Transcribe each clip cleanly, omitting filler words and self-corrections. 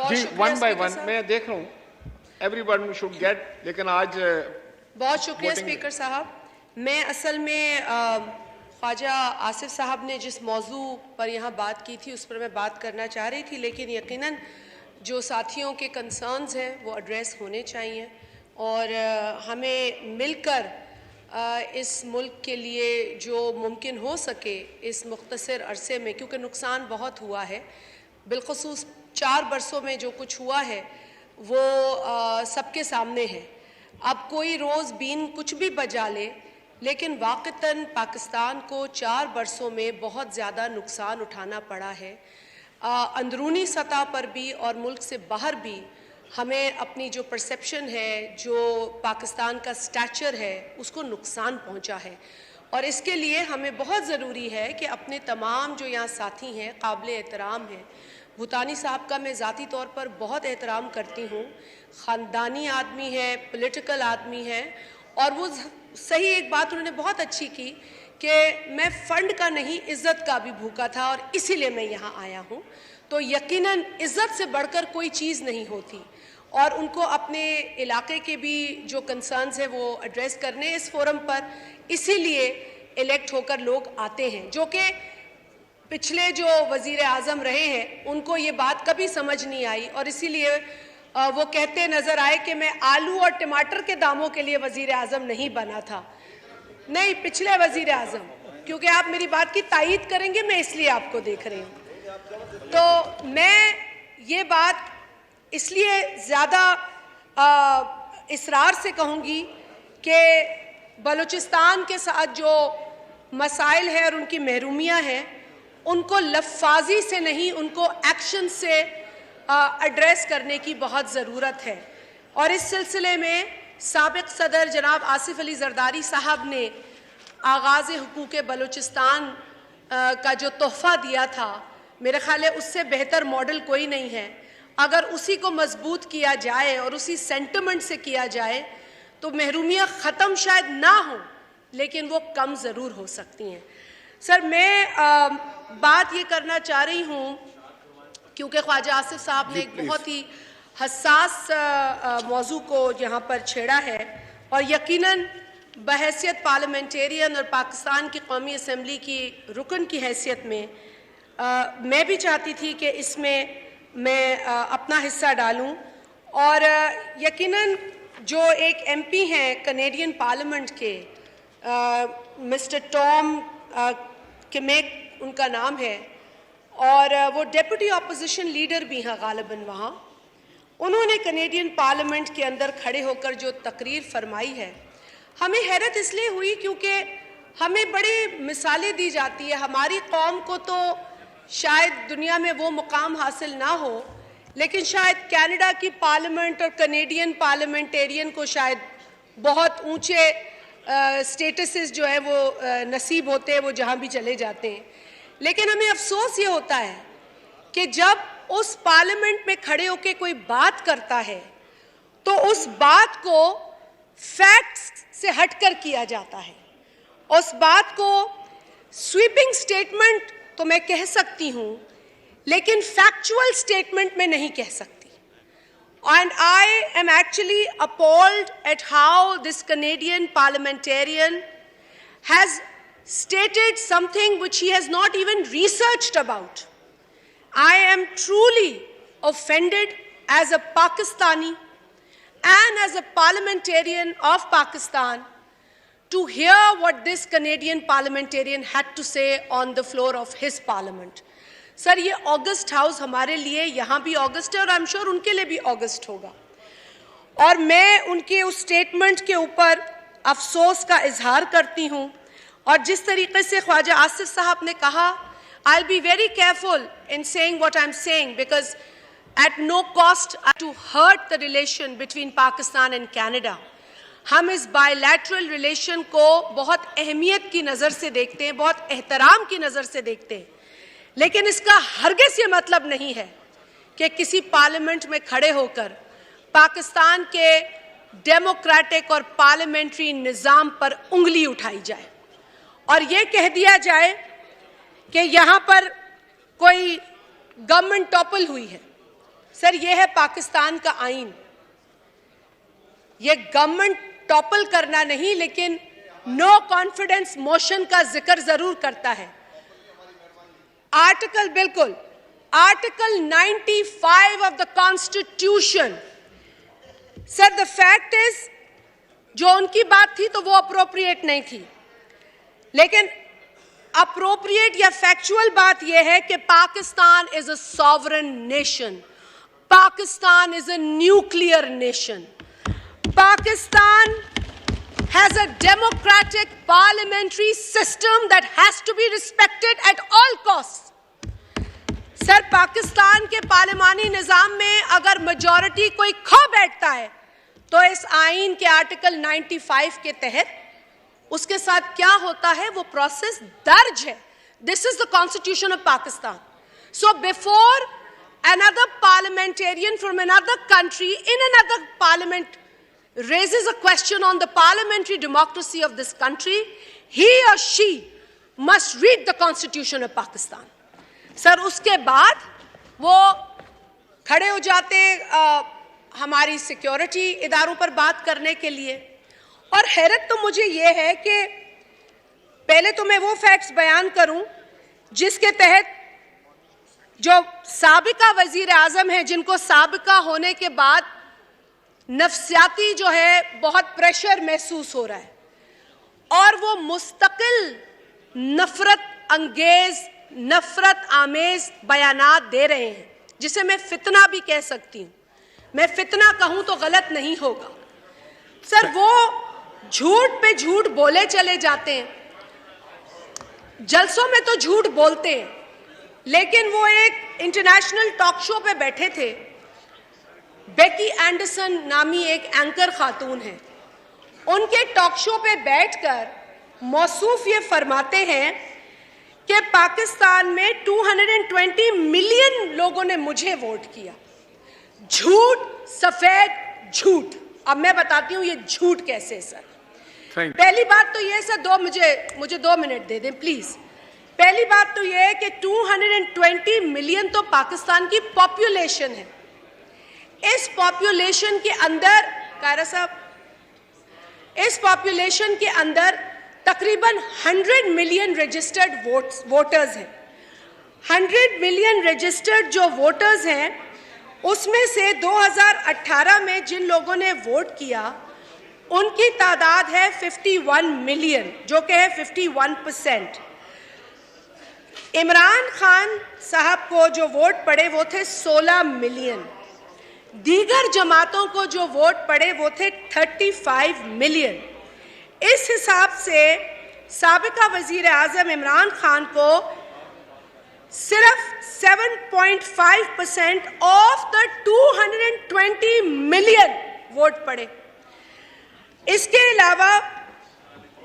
G one by one میں دیکھ رہا ہوں ایوری ون شوڈ گیٹ, لیکن آج بہت شکریہ اسپیکر صاحب. میں اصل میں خواجہ آصف صاحب نے جس موضوع پر یہاں بات کی تھی اس پر میں بات کرنا چاہ رہی تھی, لیکن یقیناً جو ساتھیوں کے کنسرنز ہیں وہ ایڈریس ہونے چاہیے اور ہمیں مل کر اس ملک کے لیے جو ممکن ہو سکے اس مختصر عرصے میں, کیونکہ نقصان بہت ہوا ہے, بالخصوص 4 برسوں میں جو کچھ ہوا ہے وہ سب کے سامنے ہے. اب کوئی روز بین کچھ بھی بجا لے, لیکن واقعتاً پاکستان کو 4 برسوں میں بہت زیادہ نقصان اٹھانا پڑا ہے. اندرونی سطح پر بھی اور ملک سے باہر بھی ہمیں اپنی جو پرسیپشن ہے, جو پاکستان کا سٹیچر ہے, اس کو نقصان پہنچا ہے. اور اس کے لیے ہمیں بہت ضروری ہے کہ اپنے تمام جو یہاں ساتھی ہیں قابل احترام ہیں, بھوتانی صاحب کا میں ذاتی طور پر بہت احترام کرتی ہوں, خاندانی آدمی ہے, پولیٹیکل آدمی ہے, اور وہ صحیح ایک بات انہوں نے بہت اچھی کی کہ میں فنڈ کا نہیں عزت کا بھی بھوکا تھا اور اسی لیے میں یہاں آیا ہوں. تو یقیناً عزت سے بڑھ کر کوئی چیز نہیں ہوتی, اور ان کو اپنے علاقے کے بھی جو کنسرنز ہیں وہ ایڈریس کرنے اس فورم پر, اسی لیے الیکٹ ہو کر لوگ آتے ہیں. جو کہ پچھلے جو وزیر اعظم رہے ہیں ان کو یہ بات کبھی سمجھ نہیں آئی, اور اسی لیے وہ کہتے نظر آئے کہ میں آلو اور ٹماٹر کے داموں کے لیے وزیر اعظم نہیں بنا تھا. نہیں, پچھلے وزیر اعظم, کیونکہ آپ میری بات کی تائید کریں گے میں اس لیے آپ کو دیکھ رہی ہوں. تو میں یہ بات اس لیے زیادہ اصرار سے کہوں گی کہ بلوچستان کے ساتھ جو مسائل ہیں اور ان کی محرومیاں ہیں ان کو لفاظی سے نہیں, ان کو ایکشن سے ایڈریس کرنے کی بہت ضرورت ہے. اور اس سلسلے میں سابق صدر جناب آصف علی زرداری صاحب نے آغاز حقوق بلوچستان کا جو تحفہ دیا تھا, میرے خیال ہے اس سے بہتر ماڈل کوئی نہیں ہے. اگر اسی کو مضبوط کیا جائے اور اسی سینٹیمنٹ سے کیا جائے تو محرومیاں ختم شاید نہ ہوں لیکن وہ کم ضرور ہو سکتی ہیں. سر, میں بات یہ کرنا چاہ رہی ہوں کیونکہ خواجہ آصف صاحب نے ایک بہت ہی حساس موضوع کو یہاں پر چھیڑا ہے, اور یقیناً بحیثیت پارلیمنٹیرین اور پاکستان کی قومی اسمبلی کی رکن کی حیثیت میں میں بھی چاہتی تھی کہ اس میں میں اپنا حصہ ڈالوں. اور یقیناً جو ایک ایم پی ہیں کنیڈین پارلیمنٹ کے, مسٹر ٹام کمیک ان کا نام ہے, اور وہ ڈیپوٹی اپوزیشن لیڈر بھی ہیں غالباً وہاں, انہوں نے کنیڈین پارلیمنٹ کے اندر کھڑے ہو کر جو تقریر فرمائی ہے, ہمیں حیرت اس لیے ہوئی کیونکہ ہمیں بڑی مثالیں دی جاتی ہے. ہماری قوم کو تو شاید دنیا میں وہ مقام حاصل نہ ہو, لیکن شاید کینیڈا کی پارلیمنٹ اور کنیڈین پارلیمنٹیرین کو شاید بہت اونچے سٹیٹسز جو ہے وہ نصیب ہوتے ہیں, وہ جہاں بھی چلے جاتے ہیں. لیکن ہمیں افسوس یہ ہوتا ہے کہ جب اس پارلیمنٹ میں کھڑے ہو کے کوئی بات کرتا ہے تو اس بات کو فیکٹس سے ہٹ کر کیا جاتا ہے. اس بات کو سویپنگ سٹیٹمنٹ تو میں کہہ سکتی ہوں لیکن فیکچول سٹیٹمنٹ میں نہیں کہہ سکتی. And I am actually appalled at how this Canadian parliamentarian has stated something which he has not even researched about. I am truly offended as a Pakistani and as a parliamentarian of Pakistan to hear what this Canadian parliamentarian had to say on the floor of his parliament. سر, یہ August house ہمارے لیے یہاں بھی آگسٹ ہے اور I am sure ان کے لیے بھی آگسٹ ہوگا, اور میں ان کے اس سٹیٹمنٹ کے اوپر افسوس کا اظہار کرتی ہوں. اور جس طریقے سے خواجہ آصف صاحب نے کہا, I'll be very careful in saying what I'm saying because at no cost to hurt the relation between Pakistan and Canada. ہم اس بائی لیٹرل ریلیشن کو بہت اہمیت کی نظر سے دیکھتے ہیں, بہت احترام کی نظر سے دیکھتے ہیں, لیکن اس کا ہرگز یہ مطلب نہیں ہے کہ کسی پارلیمنٹ میں کھڑے ہو کر پاکستان کے ڈیموکریٹک اور پارلیمنٹری نظام پر انگلی اٹھائی جائے اور یہ کہہ دیا جائے کہ یہاں پر کوئی گورنمنٹ ٹاپل ہوئی ہے. سر یہ ہے پاکستان کا آئین. یہ گورنمنٹ ٹاپل کرنا نہیں لیکن نو کانفیڈنس موشن کا ذکر ضرور کرتا ہے. آرٹیکل بالکل article 95 of the constitution. Sir the fact is جو ان کی بات تھی تو وہ اپروپریٹ نہیں تھی, لیکن اپروپریٹ یا فیکچول بات یہ ہے کہ Pakistan is a sovereign nation. Pakistan is a nuclear nation. Pakistan has a democratic parliamentary system that has to be respected at all costs. سر پاکستان کے پارلیمانی نظام میں اگر میجورٹی کوئی کھو بیٹھتا ہے تو اس آئین کے آرٹیکل 95 کے تحت اس کے ساتھ کیا ہوتا ہے وہ پروسیس درج ہے. This is the constitution of Pakistan. So before another parliamentarian from another country in another parliament raises a question on the parliamentary democracy of this country, he or she must read the constitution of Pakistan. سر اس کے بعد وہ کھڑے ہو جاتے ہماری security اداروں پر بات کرنے کے لیے. اور حیرت تو مجھے یہ ہے کہ پہلے تو میں وہ فیکٹس بیان کروں جس کے تحت جو سابقہ وزیر اعظم ہیں جن کو سابقہ ہونے کے بعد نفسیاتی جو ہے بہت پریشر محسوس ہو رہا ہے اور وہ مستقل نفرت آمیز بیانات دے رہے ہیں جسے میں فتنہ بھی کہہ سکتی ہوں. میں فتنہ کہوں تو غلط نہیں ہوگا. سر وہ جھوٹ پہ جھوٹ بولے چلے جاتے ہیں, جلسوں میں تو جھوٹ بولتے ہیں, لیکن وہ ایک انٹرنیشنل ٹاک شو پہ بیٹھے تھے. بیکی اینڈرسن نامی ایک اینکر خاتون ہیں. ان کے ٹاک شو پہ بیٹھ کر موصوف یہ فرماتے ہیں کہ پاکستان میں 220 ملین لوگوں نے مجھے ووٹ کیا. جھوٹ سفید جھوٹ. اب میں بتاتی ہوں یہ جھوٹ کیسے. سر پہلی بات تو یہ سر مجھے 2 منٹ دے دیں پلیز. پہلی بات تو یہ ہے کہ 220 ملین تو پاکستان کی پاپولیشن ہے. اس پاپولیشن کے اندر کائرہ صاحب اس پاپولیشن کے اندر تقریباً 100 ملین رجسٹرڈ ووٹرز ہیں. 100 ملین رجسٹرڈ جو ووٹرز ہیں اس میں سے 2018 میں جن لوگوں نے ووٹ کیا ان کی تعداد ہے 51 ملین جو کہ ہے 51%. عمران خان صاحب کو جو ووٹ پڑے وہ تھے 16 ملین. دیگر جماعتوں کو جو ووٹ پڑے وہ تھے 35 ملین. اس حساب سے سابقہ وزیر اعظم عمران خان کو صرف 7.5% آف دا 220 ملین ووٹ پڑے. اس کے علاوہ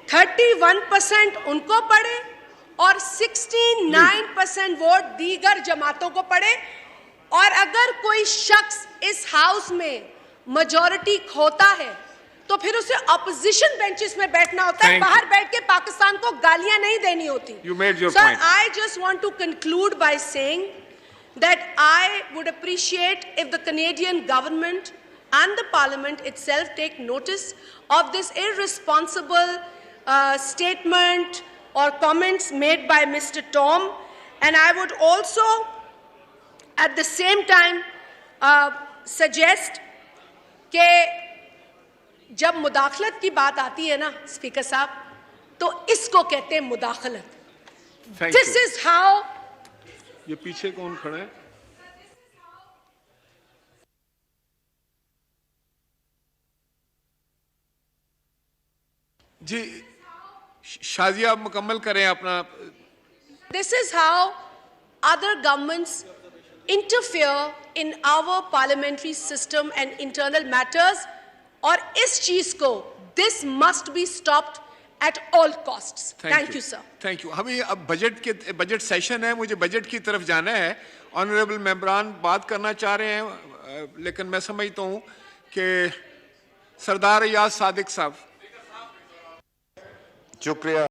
31% ان کو پڑے اور 69% ووٹ دیگر جماعتوں کو پڑے. اور اگر کوئی شخص اس ہاؤس میں میجورٹی کھوتا ہے تو پھر اسے اپوزیشن بینچز میں بیٹھنا ہوتا ہے, باہر بیٹھ کے پاکستان کو گالیاں نہیں دینی ہوتی. Sir, I just want to conclude by saying that I would appreciate if the Canadian government and the Parliament itself take notice of this irresponsible statement or comments made by Mr. Tom. And I would also at the same time suggest کہ جب مداخلت کی بات آتی ہے نا speaker صاحب تو اس کو کہتے ہیں مداخلت. This is how. یہ پیچھے کون کھڑا ہے؟ جی شازیہ آپ مکمل کریں اپنا. This is how other governments interfere in our parliamentary system and internal matters. اور اس چیز کو this must be stopped at all costs. Thank you, sir. Thank you. ہمیں اب بجٹ سیشن ہے, مجھے بجٹ کی طرف جانا ہے. آنریبل ممبران بات کرنا چاہ رہے ہیں لیکن میں سمجھتا ہوں کہ سردار ریاض صادق صاحب. شکریہ.